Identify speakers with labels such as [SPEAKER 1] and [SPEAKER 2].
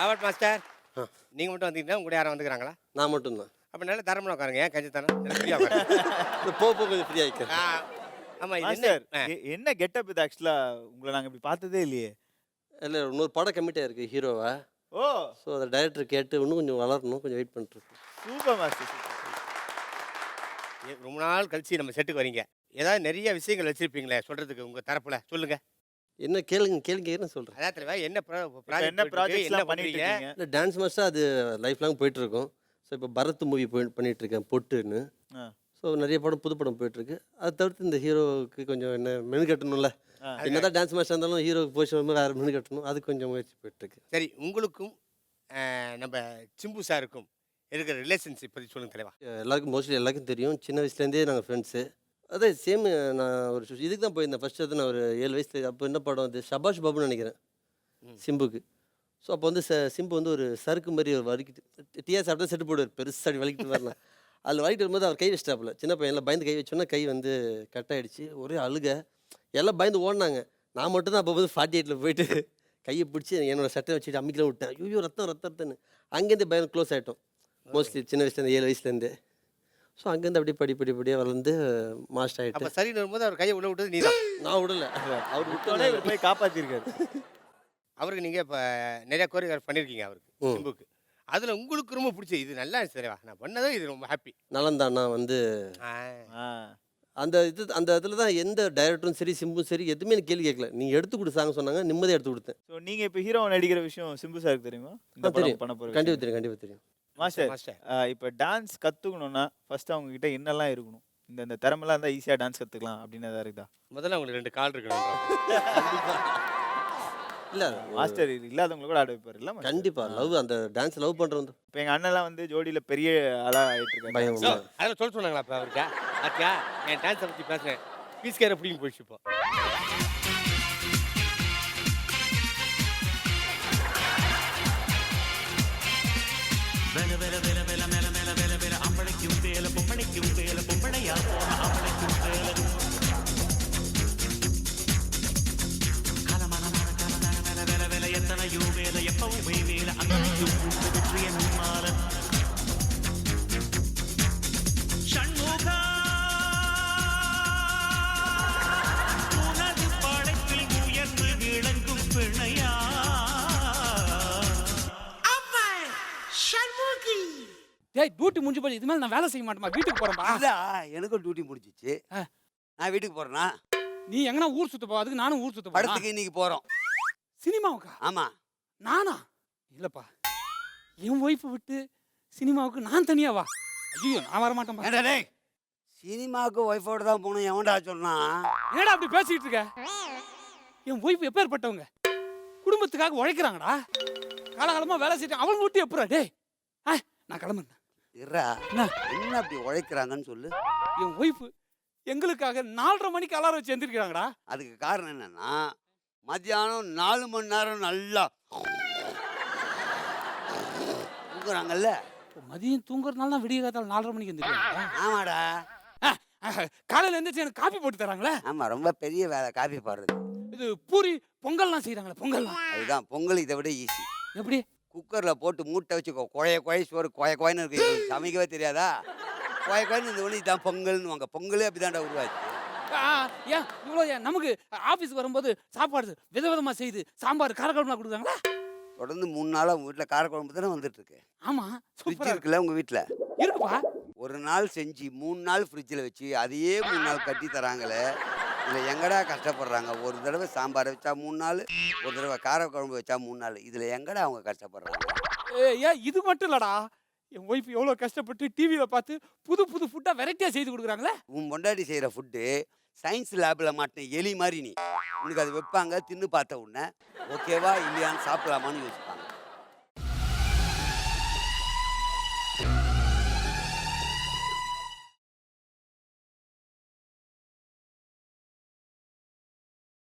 [SPEAKER 1] Robert master,
[SPEAKER 2] ஆ,
[SPEAKER 1] நீங்க மட்டும் வந்தீங்கன்னா உங்க கூட யாரும் வந்துக்கிறாங்களா?
[SPEAKER 2] நான் மட்டும்தான்.
[SPEAKER 1] அப்ப நல்ல தரமா உட்காருங்க. ஏன் கஞ்சித்தனம்? நல்லா ஃப்ரீயா உட்காருங்க.
[SPEAKER 2] போக போக கொஞ்சம் ஃப்ரீ ஆகிக்கிறேன்.
[SPEAKER 1] ஆ, ஆமா இது என்ன?
[SPEAKER 3] மாஸ்டர் என்ன கெட்டப் இது ஆக்சுவலா உங்களை நாங்க இப்படி பார்த்ததே இல்லையே.
[SPEAKER 2] இல்லை இன்னொரு படம் கமிட் ஆயிருக்கு ஹீரோவா.
[SPEAKER 3] ஓ
[SPEAKER 2] ஸோ அதை டைரக்டர் கேட்டு இன்னும் கொஞ்சம் வளரணும், கொஞ்சம் வெயிட் பண்ணிட்டுருக்கேன்.
[SPEAKER 3] Super master super.
[SPEAKER 1] ரொம்ப நாள் கழிச்சு நம்ம செட்டுக்கு வரீங்க. ஏதாவது நிறைய விஷயங்கள் வச்சிருப்பீங்களே சொல்றதுக்கு உங்க தரப்புல சொல்லுங்க.
[SPEAKER 2] என்ன கேளுங்க கேளுங்க என்ன சொல்கிறேன்.
[SPEAKER 1] அதான் தலைவா என்ன
[SPEAKER 3] என்ன ப்ராஜெக்ட்ஸ்லாம்
[SPEAKER 1] என்ன
[SPEAKER 3] பண்ணிட்டு
[SPEAKER 1] பண்றீங்க?
[SPEAKER 3] இருக்கீங்க?
[SPEAKER 2] இல்லை டான்ஸ் மாஸ்டர் அது லைஃப் லாங் போயிட்டுருக்கோம். ஸோ இப்போ பரத் மூவி பண்ணிகிட்ருக்கேன் பொட்டுன்னு.
[SPEAKER 3] ஆ,
[SPEAKER 2] ஸோ நிறைய படம் புது படம் போயிட்டுருக்கு. அதை தவிர்த்து இந்த ஹீரோவுக்கு கொஞ்சம் என்ன மெனு கட்டணும்ல.
[SPEAKER 3] ஆ.
[SPEAKER 2] என்னதான் டான்ஸ் மாஸ்டர் இருந்தாலும் ஹீரோவுக்கு பொசிஷன் வேறு மெனு கட்டணும். அது கொஞ்சம் முயற்சி போயிட்டுருக்கு.
[SPEAKER 1] சரி, உங்களுக்கும் நம்ம சிம்பு சாருக்கும் இருக்கிற ரிலேஷன்ஷிப் பத்தி சொல்லுங்க தலைவா.
[SPEAKER 2] எல்லாருக்கும் மோஸ்ட்லி எல்லாருக்கும் தெரியும். சின்ன வயசுலேருந்தே நாங்கள் ஃப்ரெண்ட்ஸு. அதே சேம். நான் ஒரு இதுக்கு தான் போயிருந்தேன் ஃபஸ்ட்டு. வந்து நான் ஒரு 7 வயசுல அப்போ என்ன படம் வந்து ஷபாஷ் பாபுன்னு நினைக்கிறேன் சிம்புக்கு. ஸோ அப்போ வந்து சிம்பு வந்து ஒரு சறுக்கு மாதிரி ஒரு வலிக்கிட்டு டீயாக சாப்பிட்டா செட்டு போடுவார் பெருசாக அப்படி வலிக்கிட்டு வரலாம். அதில் வலிக்கிட்டு வரும்போது அவர் கை வச்சிட்டாப்புல. சின்ன பையன் எல்லாம் பயந்து கை வச்சோன்னா கை வந்து கட் ஆகிடுச்சு. ஒரே அழுக. எல்லாம் பயந்து ஓடினாங்க. நான் மட்டும் தான் அப்போ வந்து 48 போயிட்டு கையை பிடிச்சி என்னோட சட்டை வச்சுட்டு அம்மிக்கெல்லாம் விட்டேன். ஐயோ ரத்தம்னு அங்கேருந்து பயம் க்ளோஸ் ஆகிட்டோம். மோஸ்ட்லி சின்ன வயசுலேருந்து 7 வயசுலேருந்து. ஸோ அங்கேருந்து அப்படியே படிப்படியாக வளர்ந்து மாஸ்டர்
[SPEAKER 1] அப்ப
[SPEAKER 2] ஆகிட்டு.
[SPEAKER 1] சரின்னு வரும்போது அவர் கையை உள்ள விட்டது நீதான்.
[SPEAKER 2] நான் விடல, அவர்
[SPEAKER 3] உடனே
[SPEAKER 2] விட்டு
[SPEAKER 3] இவர் போய் காப்பாத்திருக்காரு.
[SPEAKER 1] அவருக்கு நீங்க இப்ப நிறைய கோரியோகிராஃப் பண்ணிருக்கீங்க அவருக்கு
[SPEAKER 2] ம்.
[SPEAKER 1] சிம்புக்கு. அதுல உங்களுக்கு ரொம்ப பிடிச்ச இது நல்லா இருந்துச்சு தலைவா. நான் பண்ணதும் இது ரொம்ப ஹாப்பி.
[SPEAKER 2] நலந்தான். நான் வந்து
[SPEAKER 3] ஆ,
[SPEAKER 2] அந்த இதில் தான் எந்த டைரக்டரும் சரி சிம்பும் சரி எதுவுமே எனக்கு கேள்வி கேட்கல. நீங்கள் எடுத்து கொடுத்தாங்க சொன்னாங்க, நிம்மதியாக எடுத்து கொடுத்தேன்.
[SPEAKER 3] ஸோ நீங்க இப்போ ஹீரோ நடிக்கிற விஷயம் சிம்பு சாருக்கு தெரியுமா? இந்த படம்
[SPEAKER 2] தெரியும்.
[SPEAKER 3] பண்ண போற
[SPEAKER 2] கண்டிப்பாக தெரியும், கண்டிப்பாக தெரியும்.
[SPEAKER 3] மாஸ்டர்
[SPEAKER 1] மாஸ்டர்
[SPEAKER 3] இப்போ டான்ஸ் கற்றுக்கணுன்னா ஃபர்ஸ்ட் அவங்க கிட்ட என்னெல்லாம் இருக்கணும்? இந்த திறமெல்லாம் இருந்தால் ஈஸியாக டான்ஸ் கற்றுக்கலாம் அப்படின்னு எதாவது இருக்குதா?
[SPEAKER 1] முதல்ல உங்களுக்கு 2 கால் இருக்கணும்.
[SPEAKER 2] இல்லை
[SPEAKER 3] மாஸ்டர் இது இல்லாதவங்களை கூட ஆட வைப்பார் இல்லை?
[SPEAKER 2] கண்டிப்பாக லவ் அந்த டான்ஸ் லவ் பண்ணுறது
[SPEAKER 3] இப்போ எங்கள் அண்ணன்லாம் வந்து ஜோடியில் பெரிய ஆளாக ஆகிட்டு இருக்காங்க.
[SPEAKER 2] பயம் இல்லை.
[SPEAKER 1] அதெல்லாம் சொல்ல சொன்னாங்களா அப்ப அவருக்கு? அக்கா என் டான்ஸை பத்தி பேசுறேன். பீஸ் கேர பிடிங்க போயிடுச்சு இப்போ.
[SPEAKER 4] டேய் டியூட்டி முடிஞ்சு போய் இது மேல நான் வேலை செய்ய மாட்டேமா, வீட்டுக்கு போறேன்பா.
[SPEAKER 5] இல்ல எனக்கும் டியூட்டி முடிஞ்சிச்சு.
[SPEAKER 4] ஆ.
[SPEAKER 5] நான் வீட்டுக்கு போறேனா?
[SPEAKER 4] நீ எங்கனா ஊர் சுத்த போ, அதுக்கு நானும் ஊர் சுத்த போறேன்.
[SPEAKER 5] படத்துக்கு இன்னைக்கு போறோம்.
[SPEAKER 4] சினிமாவுக்கா?
[SPEAKER 5] ஆமா.
[SPEAKER 4] நானா? இல்லப்பா, என் ஒய்ஃபை விட்டு சினிமாவுக்கு நான் தனியா வா. ஐயோ நான் வர மாட்டேன்பா.
[SPEAKER 5] ஏண்டா டேய், சினிமாவுக்கு ஒய்ஃபோட தான் போகணும் எவன்டா சொன்னா?
[SPEAKER 4] என்னடா அப்படி பேசிக்கிட்டு இருக்க? என் ஒய்ஃப் எப்பேற்பட்டவங்க, குடும்பத்துக்காக உழைக்கிறாங்கடா. காலகாலமா வேலை செய்ய அவங்க விட்டு எப்படா? டேய் நான் கிளம்புறேன்.
[SPEAKER 5] இருடா,
[SPEAKER 4] என்ன?
[SPEAKER 5] என்ன அப்படி உழைக்கிறாங்கன்னு சொல்லு.
[SPEAKER 4] என் ஒய்ஃப் எங்களுக்காக 4:30 மணிக்கு அலாரம் வச்சு எந்திரிக்கிறாங்கடா.
[SPEAKER 5] அதுக்கு காரணம் என்னன்னா, மத்தியானம் 4 மணி நேரம் நல்லா தூங்குறாங்கல்ல.
[SPEAKER 4] மதியம் தூங்குறதுனால தான் விடிய காத்தால 4:30 மணிக்கு எந்திரிக்கிறாங்க.
[SPEAKER 5] ஆமாடா.
[SPEAKER 4] காலையில எந்திரிச்சு எனக்கு காப்பி போட்டு தராங்களே.
[SPEAKER 5] ஆமா, ரொம்ப பெரிய வேலை காப்பி பாடுறது.
[SPEAKER 4] இது பூரி பொங்கல்லாம் செய்யறாங்களே, பொங்கல்லாம்
[SPEAKER 5] அதுதான் பொங்கல். இதை விட ஈஸி.
[SPEAKER 4] எப்படி?
[SPEAKER 5] குக்கரில் போட்டு மூட்டை வச்சு கொய சோறு கொயன்னு இருக்கு. சமைக்கவே தெரியாதா? கொயன்னு இந்த ஒன்று இதான் பொங்கல்னு. பொங்கலே அப்படிதான்டா உருவாச்சு.
[SPEAKER 4] ஏன் இவ்வளோ? ஏன் நமக்கு ஆஃபீஸுக்கு வரும்போது சாப்பாடு விதவிதமாக செய்து சாம்பார் காரக்குழம்புலாம் கொடுக்குறாங்களா?
[SPEAKER 5] தொடர்ந்து 3 நாளாக உங்கள் வீட்டில் காரக்குழம்பு தானே வந்துட்டு இருக்கு.
[SPEAKER 4] ஆமா,
[SPEAKER 5] ஃப்ரிட்ஜ்
[SPEAKER 4] சூப்பரா
[SPEAKER 5] இருக்குல்ல உங்கள் வீட்டில்?
[SPEAKER 4] இருக்குப்பா.
[SPEAKER 5] ஒரு நாள் செஞ்சு 3 நாள் ஃப்ரிட்ஜில் வச்சு அதையே 3 நாள் கட்டி தராங்களே. இதில் எங்கடா கஷ்டப்படுறாங்க? ஒரு தடவை சாம்பார் வச்சா 3 நாள், ஒரு தடவை காரக்குழம்பு வச்சா 3 நாள். இதில் எங்கடா அவங்க கஷ்டப்படுறாங்க?
[SPEAKER 4] ஏன் இது மட்டும் இல்லடா, என் ஒய்ஃப் எவ்வளோ கஷ்டப்பட்டு டிவியில் பார்த்து புது புது ஃபுட்டாக வெரைட்டியாக செய்து கொடுக்குறாங்களே.
[SPEAKER 5] உன் பொண்டாட்டி செய்கிற ஃபுட்டு சயின்ஸ் லேபில் மாட்டின எலி மாதிரி. நீ உனக்கு அது வைப்பாங்க, தின்னு பார்த்த உடனே ஓகேவா இல்லையான்னு சாப்பிடலாமான்னு யோசிப்பான்.